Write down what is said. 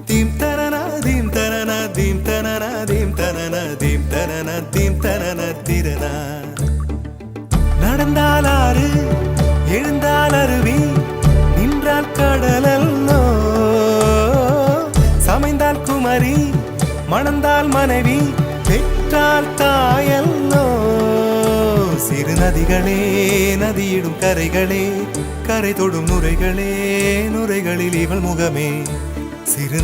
Theme தனனா theme தனனா theme தனனா தீம் தனனா தீம் தனனா தீம் தனனா திரனா. நடந்தால் ஆறு எழுந்தால் அருவி நின்றால் கடலல்லோ சமைந்தால் குமரி மணந்தால் மனைவி பெற்றால் தாயல்லோ. சிறு நதிகளே நதியிடும் கரைகளே கரை தொடும் நுரைகளே நுரைகளில் இவள் முகமே சிறு